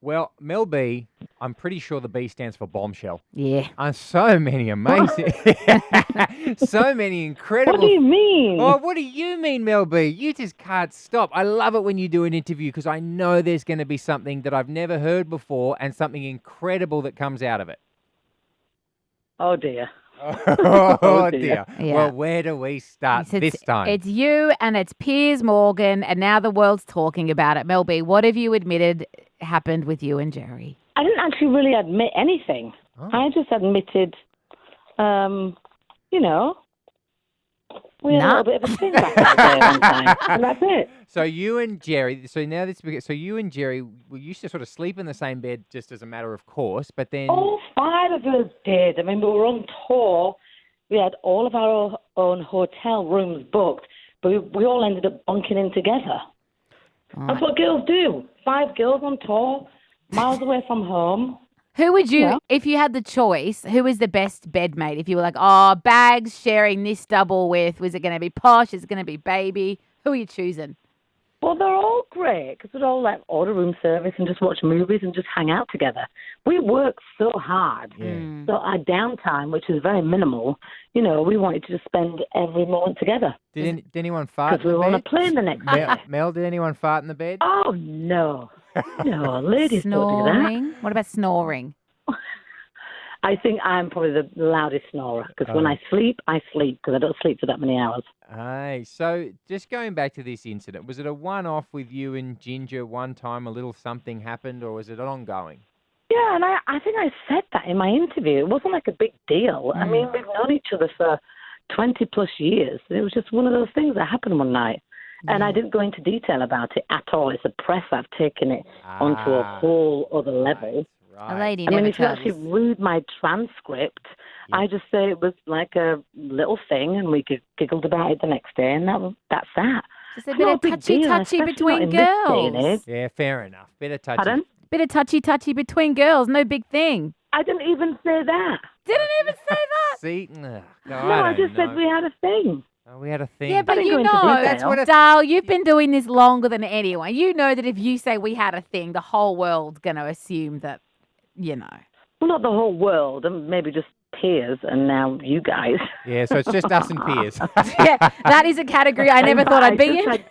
Well, Mel B, I'm pretty sure the B stands for bombshell. Yeah. So many amazing, so many incredible. What do you mean? Oh, what do you mean, Mel B? You just can't stop. I love it when you do an interview because I know there's going to be something that I've never heard before and something incredible that comes out of it. Oh, dear. Oh, dear. Yeah. Well, where do we start this time? It's you and it's Piers Morgan, and now the world's talking about it. Mel B, what have you admitted happened with you and Geri? I didn't actually really admit anything. Oh. I just admitted, we had a little bit of a thing back in the day one time. And that's it. So you and Geri, so you and Geri, we used to sort of sleep in the same bed just as a matter of course, but then... All five of us did. I mean, we were on tour. We had all of our own hotel rooms booked, but we all ended up bunking in together. That's what girls do. 5 girls on tour, miles away from home. Who would you, if you had the choice, who is the best bedmate? If you were like, oh, Bags sharing this double with, was it going to be Posh? Is it going to be Baby? Who are you choosing? Well, they're all great because we'd all like order room service and just watch movies and just hang out together. We work so hard. Yeah. So our downtime, which is very minimal, we wanted to just spend every moment together. Did anyone fart Because we were on a plane the next day. Mel, did anyone fart in the bed? Oh, no. No, ladies don't do that. Snoring? What about snoring? I think I'm probably the loudest snorer because when I sleep because I don't sleep for that many hours. Hey, so just going back to this incident, was it a one-off with you and Ginger one time, a little something happened, or was it ongoing? Yeah, and I think I said that in my interview. It wasn't like a big deal. I mean, we've known each other for 20-plus years. It was just one of those things that happened one night. And I didn't go into detail about it at all. It's a press. I've taken it onto a whole other level. A lady I mean, never if you tells. actually read my transcript, I just say it was like a little thing, and we giggled about it the next day, and that's that. Just a It's bit not of big deal, touchy-touchy especially between not in this day and girls. age. Yeah, fair enough. Bit of touchy. Pardon? Bit of touchy-touchy between girls. No big thing. I didn't even say that. Didn't even say that. See? No, I just said we had a thing. Oh, we had a thing. Yeah, but didn't you go into know, detail. Dale, you've been doing this longer than anyone. You know that if you say we had a thing, the whole world's going to assume that, Well, not the whole world, and maybe just Piers, and now you guys. Yeah, so it's just us and Piers. Yeah, that is a category I never thought I'd be in.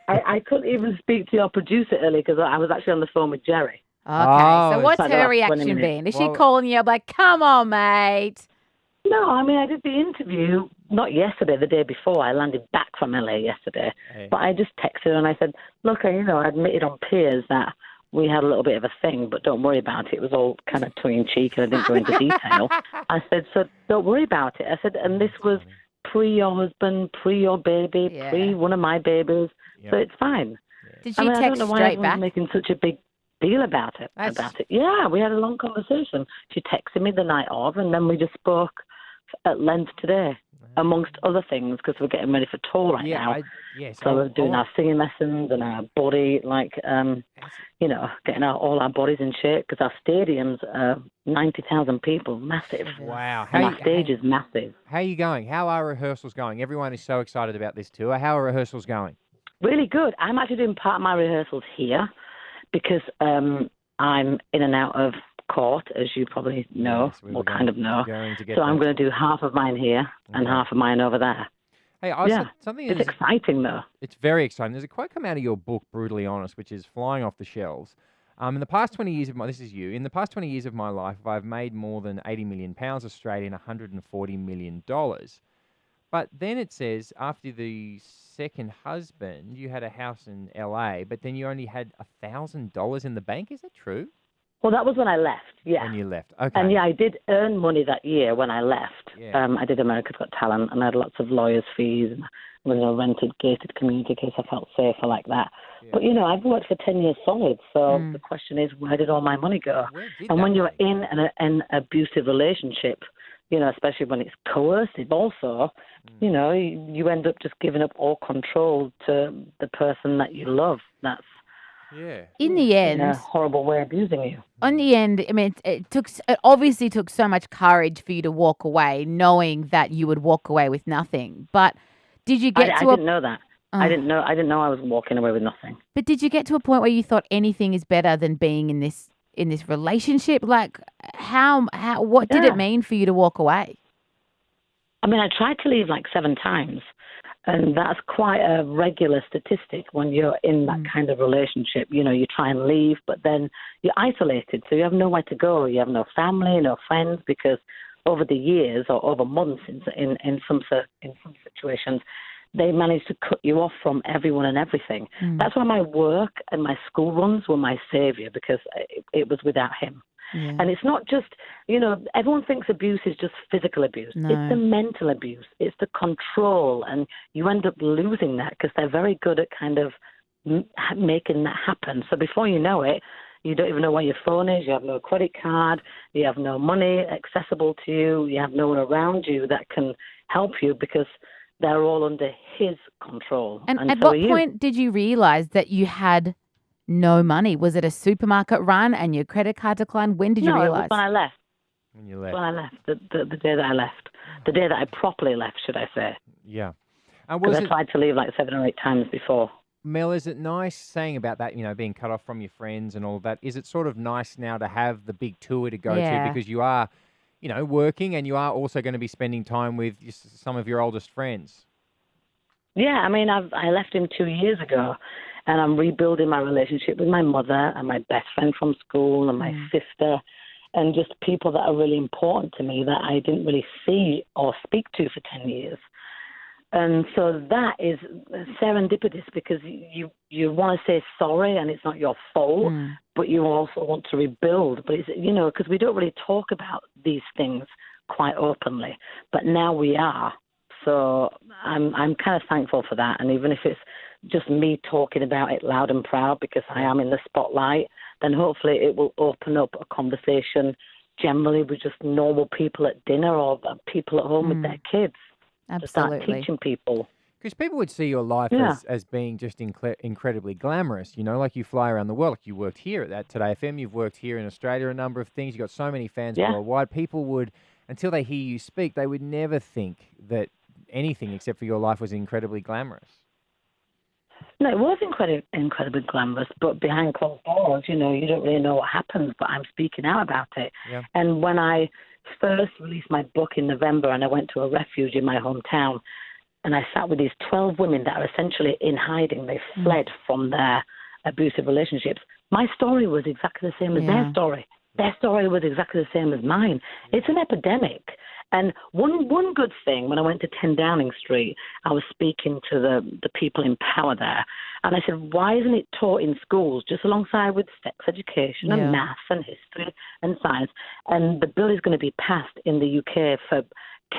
I couldn't even speak to your producer earlier because I was actually on the phone with Geri. Okay, Oh, so what's like the her last 20 reaction minutes. been? Is she Well- calling you up like, come on, mate? No, I mean, I did the interview, not yesterday, the day before. I landed back from LA yesterday. Hey. But I just texted her and I said, look, I admitted on Piers that we had a little bit of a thing, but don't worry about it. It was all kind of tongue-in-cheek and I didn't go into detail. I said, so don't worry about it. I said, and this was pre your husband, pre your baby, Yeah. pre one of my babies. Yep. So it's fine. Did she I don't text know why straight everyone's back? making such a big deal about it. Yeah, we had a long conversation. She texted me the night of, and then we just spoke at length today, amongst other things, because we're getting ready for tour right now. So we're doing our singing lessons and our body, getting all our bodies in shape, because our stadium's 90,000 people, massive. Wow. And our stage is massive. How are you going? How are rehearsals going? Everyone is so excited about this tour. How are rehearsals going? Really good. I'm actually doing part of my rehearsals here because I'm in and out of court, as you probably know, Yes, we or were kind of know. So I'm going to do half of mine here and half of mine over there. Hey, something It's exciting, though. It's very exciting. There's a quote come out of your book, Brutally Honest, which is flying off the shelves. In the past 20 years in the past 20 years of my life, I've made more than 80 million pounds Australian, $140 million. But then it says, after the second husband, you had a house in LA, but then you only had $1,000 in the bank. Is that true? Well, that was when I left, yeah. When you left, okay. And yeah, I did earn money that year when I left. Yeah. I did America's Got Talent, and I had lots of lawyers' fees, and was in a rented, gated community in case I felt safer like that. Yeah. But, I've worked for 10 years solid, so the question is, where did all my money go? And when you're in an abusive relationship, especially when it's coercive also, you end up just giving up all control to the person that you love. That's in the end, a horrible way of abusing you. In the end, I mean, it obviously took so much courage for you to walk away, knowing that you would walk away with nothing. But did you get I to didn't know that. I didn't know I was walking away with nothing. But did you get to a point where you thought anything is better than being in this relationship? Like, what did it mean for you to walk away? I mean, I tried to leave like 7 times, and that's quite a regular statistic when you're in that kind of relationship. You know, you try and leave, but then you're isolated, so you have nowhere to go. You have no family, no friends, because over the years or over months in some situations, they managed to cut you off from everyone and everything. That's why my work and my school runs were my savior, because it was without him. Yeah. And it's not just, everyone thinks abuse is just physical abuse. No. It's the mental abuse. It's the control. And you end up losing that because they're very good at kind of making that happen. So before you know it, you don't even know where your phone is. You have no credit card. You have no money accessible to you. You have no one around you that can help you because they're all under his control. And at what point did you realize that you had no money? Was it a supermarket run and your credit card declined? When did you realize? No, it was when I left. When you left. When I left, the day that I left. The day that I properly left, should I say. Yeah. Because I tried to leave like 7 or 8 times before. Mel, is it nice saying about that, being cut off from your friends and all of that? Is it sort of nice now to have the big tour to go to because you are, working and you are also going to be spending time with some of your oldest friends? Yeah, I mean, I left him 2 years ago, and I'm rebuilding my relationship with my mother and my best friend from school and my sister and just people that are really important to me that I didn't really see or speak to for 10 years. And so that is serendipitous because you want to say sorry and it's not your fault, but you also want to rebuild. But it's, because we don't really talk about these things quite openly, but now we are. So I'm kind of thankful for that. And even if it's just me talking about it loud and proud because I am in the spotlight, then hopefully it will open up a conversation generally with just normal people at dinner or people at home with their kids. Absolutely. To start teaching people. Because people would see your life as being just incredibly glamorous, like you fly around the world. Like you worked here at 2DayFM, you've worked here in Australia, a number of things. You've got so many fans worldwide. People would, until they hear you speak, they would never think that anything except for your life was incredibly glamorous. No, it was incredibly glamorous, but behind closed doors, you don't really know what happens, but I'm speaking out about it. Yeah. And when I first released my book in November and I went to a refuge in my hometown and I sat with these 12 women that are essentially in hiding. They fled from their abusive relationships. My story was exactly the same as their story. Their story was exactly the same as mine. It's an epidemic. And one good thing, when I went to 10 Downing Street, I was speaking to the people in power there. And I said, why isn't it taught in schools just alongside with sex education and maths and history and science? And the bill is going to be passed in the UK for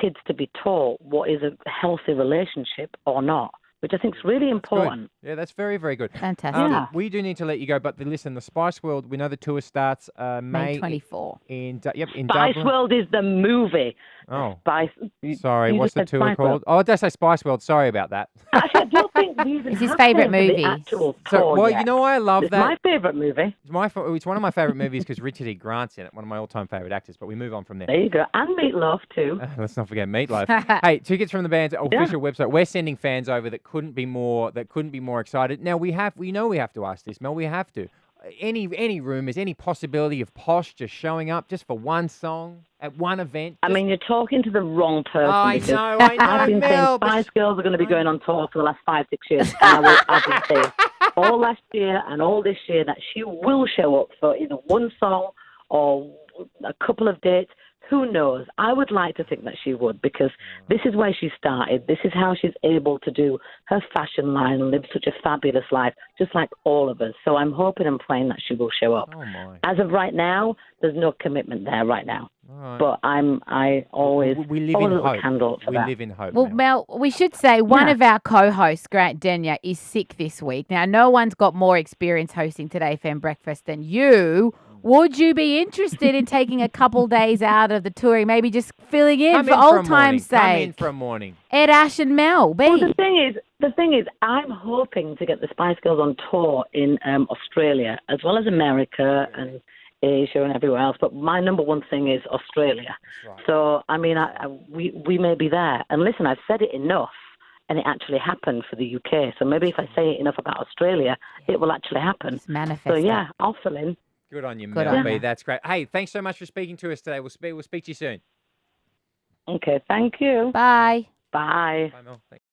kids to be taught what is a healthy relationship or not, which I think is really important. Good. Yeah, that's very, very good. Fantastic. We do need to let you go, but listen, the Spice World, we know the tour starts May 24. In Spice Dublin. World is the movie. Oh, Spice. sorry. You What's the just said tour Spice called? World. Oh, did I say Spice World? Sorry about that. Actually, I don't think we even It's his have favourite names for movie. the actual So, tour well, yet. you know why I love It's that? my favourite movie. It's one of my favourite movies because Richard E. Grant's in it, one of my all-time favourite actors, but we move on from there. There you go. And Meatloaf, too. Let's not forget Meatloaf. Hey, tickets from the band's official website. We're sending fans over that couldn't be more excited. Now we know we have to ask this, Mel. We have to. Any rumours, any possibility of Posh just showing up just for one song at one event? I mean, you're talking to the wrong person. I because know, I've been Mel. saying Spice Girls are going to be going on tour for the last 5-6 years. And I've been saying all last year and all this year that she will show up for either one song or a couple of dates. Who knows? I would like to think that she would because this is where she started. This is how she's able to do her fashion line and live such a fabulous life, just like all of us. So I'm hoping and praying that she will show up. Oh my. As of right now, there's no commitment there right now. All right. But I always we live hold in a little hope. candle for We that. live in hope. Well, Mel, we should say one of our co-hosts, Grant Denyer, is sick this week. Now, no one's got more experience hosting 2DayFM Breakfast than you. Would you be interested in taking a couple days out of the touring, maybe just filling in Come for in old a time's morning. Come sake? in for a morning. Ed, Ash and Mel B. Well, the thing is, I'm hoping to get the Spice Girls on tour in Australia, as well as America and Asia and everywhere else. But my number one thing is Australia. That's right. So, I mean, we may be there. And listen, I've said it enough. and it actually happened for the UK. So maybe if I say it enough about Australia, it will actually happen. Just manifest So it. yeah, I'll fill in. Good on you, Good Mel on B. you. That's great. Hey, thanks so much for speaking to us today. We'll speak to you soon. Okay, thank you. Bye. Bye. Bye, Mel. Thanks.